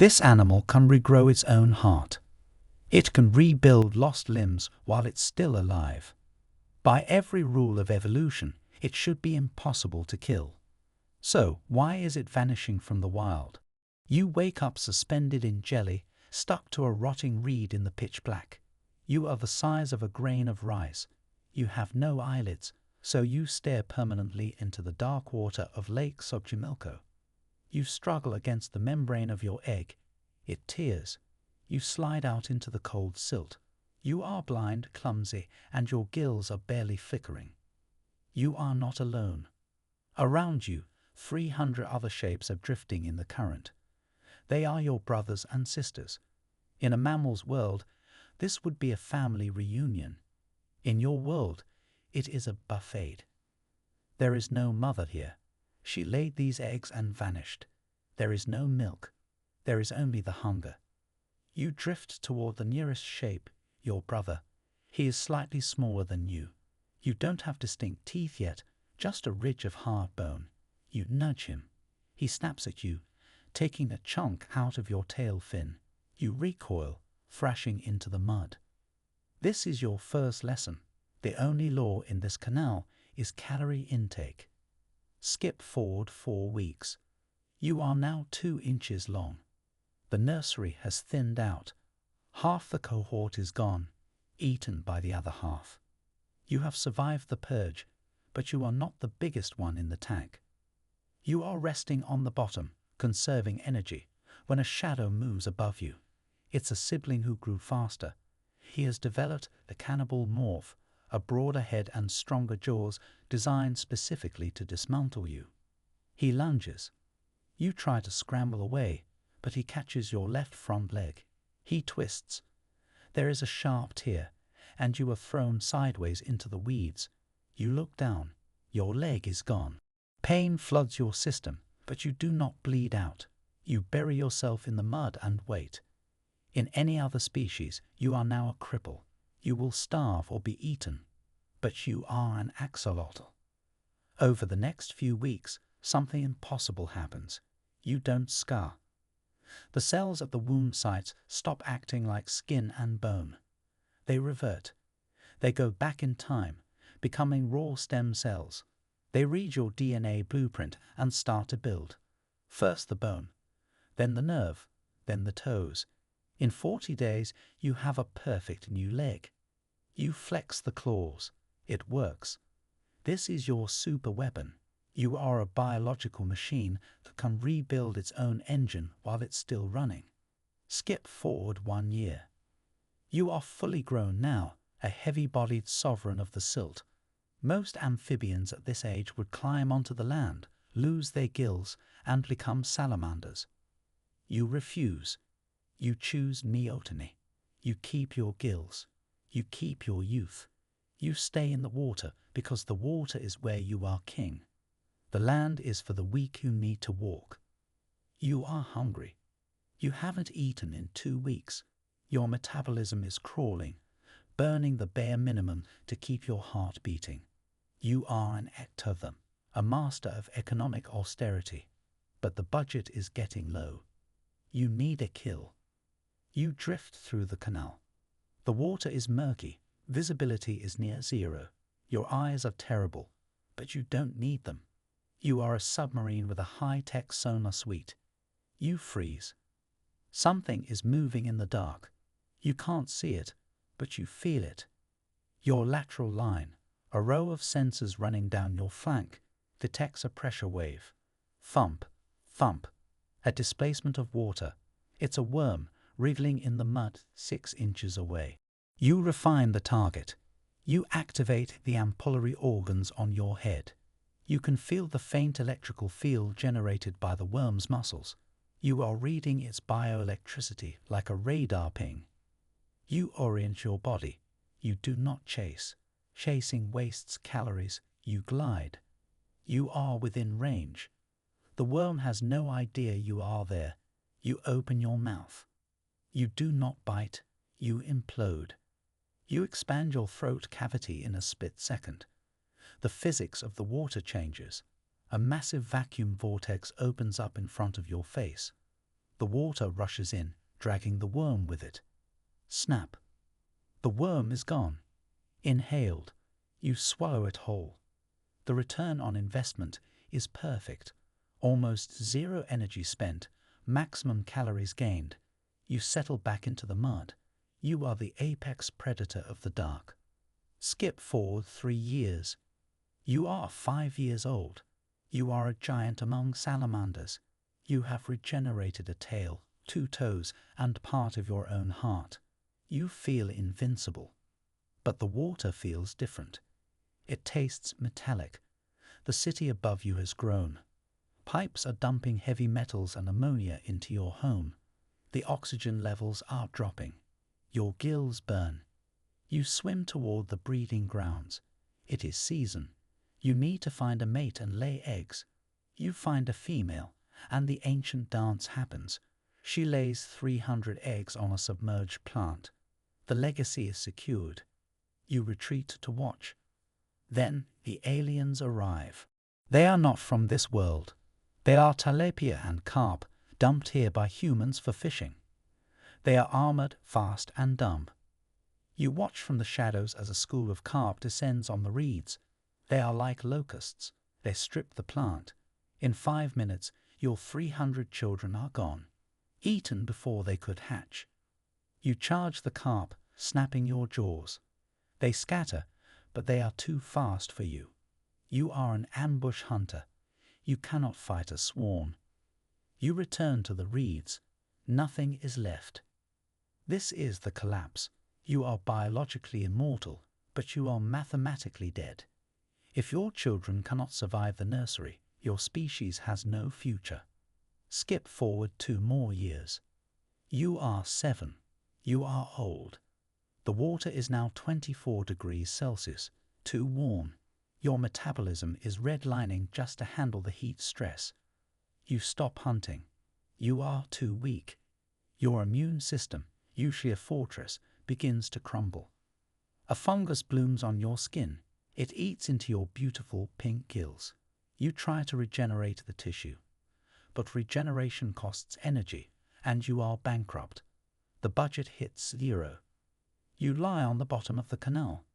This animal can regrow its own heart. It can rebuild lost limbs while it's still alive. By every rule of evolution, it should be impossible to kill. So, why is it vanishing from the wild? You wake up suspended in jelly, stuck to a rotting reed in the pitch black. You are the size of a grain of rice. You have no eyelids, so you stare permanently into the dark water of Lake Xochimilco. You struggle against the membrane of your egg. It tears. You slide out into the cold silt. You are blind, clumsy, and your gills are barely flickering. You are not alone. Around you, 300 other shapes are drifting in the current. They are your brothers and sisters. In a mammal's world, this would be a family reunion. In your world, it is a buffet. There is no mother here. She laid these eggs and vanished. There is no milk. There is only the hunger. You drift toward the nearest shape, your brother. He is slightly smaller than you. You don't have distinct teeth yet, just a ridge of hard bone. You nudge him. He snaps at you, taking a chunk out of your tail fin. You recoil, thrashing into the mud. This is your first lesson. The only law in this canal is calorie intake. Skip forward 4 weeks. You are now 2 inches long. The nursery has thinned out. Half the cohort is gone, eaten by the other half. You have survived the purge, but you are not the biggest one in the tank. You are resting on the bottom, conserving energy, when a shadow moves above you. It's a sibling who grew faster. He has developed the cannibal morph, a broader head and stronger jaws designed specifically to dismantle you. He lunges. You try to scramble away, but he catches your left front leg. He twists. There is a sharp tear, and you are thrown sideways into the weeds. You look down. Your leg is gone. Pain floods your system, but you do not bleed out. You bury yourself in the mud and wait. In any other species, you are now a cripple. You will starve or be eaten. But you are an axolotl. Over the next few weeks, something impossible happens. You don't scar. The cells at the wound sites stop acting like skin and bone. They revert. They go back in time, becoming raw stem cells. They read your DNA blueprint and start to build. First the bone, then the nerve, then the toes. In 40 days, you have a perfect new leg. You flex the claws. It works. This is your super weapon. You are a biological machine that can rebuild its own engine while it's still running. Skip forward 1 year. You are fully grown now, a heavy-bodied sovereign of the silt. Most amphibians at this age would climb onto the land, lose their gills, and become salamanders. You refuse. You choose neoteny. You keep your gills. You keep your youth. You stay in the water because the water is where you are king. The land is for the weak who need to walk. You are hungry. You haven't eaten in 2 weeks. Your metabolism is crawling, burning the bare minimum to keep your heart beating. You are an ectotherm, a master of economic austerity. But the budget is getting low. You need a kill. You drift through the canal. The water is murky. Visibility is near zero. Your eyes are terrible, but you don't need them. You are a submarine with a high-tech sonar suite. You freeze. Something is moving in the dark. You can't see it, but you feel it. Your lateral line, a row of sensors running down your flank, detects a pressure wave. Thump, thump, a displacement of water. It's a worm wriggling in the mud 6 inches away. You refine the target. You activate the ampullary organs on your head. You can feel the faint electrical field generated by the worm's muscles. You are reading its bioelectricity like a radar ping. You orient your body. You do not chase. Chasing wastes calories. You glide. You are within range. The worm has no idea you are there. You open your mouth. You do not bite. You implode. You expand your throat cavity in a split second. The physics of the water changes. A massive vacuum vortex opens up in front of your face. The water rushes in, dragging the worm with it. Snap. The worm is gone. Inhaled. You swallow it whole. The return on investment is perfect. Almost zero energy spent, maximum calories gained. You settle back into the mud. You are the apex predator of the dark. Skip forward 3 years. You are 5 years old. You are a giant among salamanders. You have regenerated a tail, 2 toes, and part of your own heart. You feel invincible. But the water feels different. It tastes metallic. The city above you has grown. Pipes are dumping heavy metals and ammonia into your home. The oxygen levels are dropping. Your gills burn. You swim toward the breeding grounds. It is season. You need to find a mate and lay eggs. You find a female, and the ancient dance happens. She lays 300 eggs on a submerged plant. The legacy is secured. You retreat to watch. Then the aliens arrive. They are not from this world. They are tilapia and carp, dumped here by humans for fishing. They are armored, fast, and dumb. You watch from the shadows as a school of carp descends on the reeds. They are like locusts. They strip the plant. In 5 minutes, your 300 children are gone, eaten before they could hatch. You charge the carp, snapping your jaws. They scatter, but they are too fast for you. You are an ambush hunter. You cannot fight a swarm. You return to the reeds. Nothing is left. This is the collapse. You are biologically immortal, but you are mathematically dead. If your children cannot survive the nursery, your species has no future. Skip forward 2 more years. You are 7. You are old. The water is now 24 degrees Celsius, too warm. Your metabolism is redlining just to handle the heat stress. You stop hunting. You are too weak. Your immune system, usually a fortress, begins to crumble. A fungus blooms on your skin. It eats into your beautiful pink gills. You try to regenerate the tissue, but regeneration costs energy, and you are bankrupt. The budget hits 0. You lie on the bottom of the canal.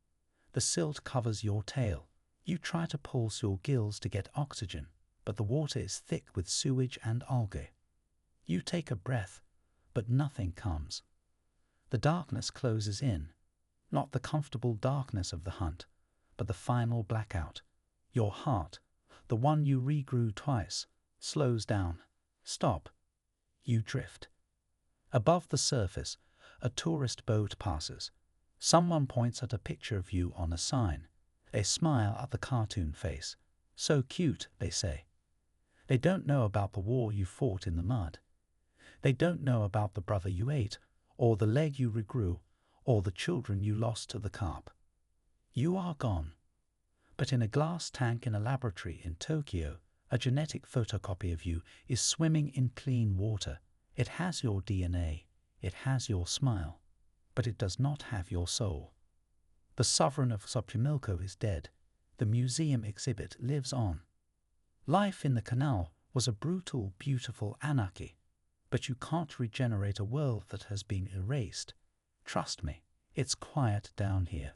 The silt covers your tail. You try to pulse your gills to get oxygen, but the water is thick with sewage and algae. You take a breath, but nothing comes. The darkness closes in, not the comfortable darkness of the hunt, but the final blackout. Your heart, the one you regrew twice, slows down. Stop. You drift. Above the surface, a tourist boat passes. Someone points at a picture of you on a sign. They smile at the cartoon face. So cute, they say. They don't know about the war you fought in the mud. They don't know about the brother you ate, or the leg you regrew, or the children you lost to the carp. You are gone. But in a glass tank in a laboratory in Tokyo, a genetic photocopy of you is swimming in clean water. It has your DNA, it has your smile, but it does not have your soul. The sovereign of Xochimilco is dead. The museum exhibit lives on. Life in the canal was a brutal, beautiful anarchy, but you can't regenerate a world that has been erased. Trust me, it's quiet down here.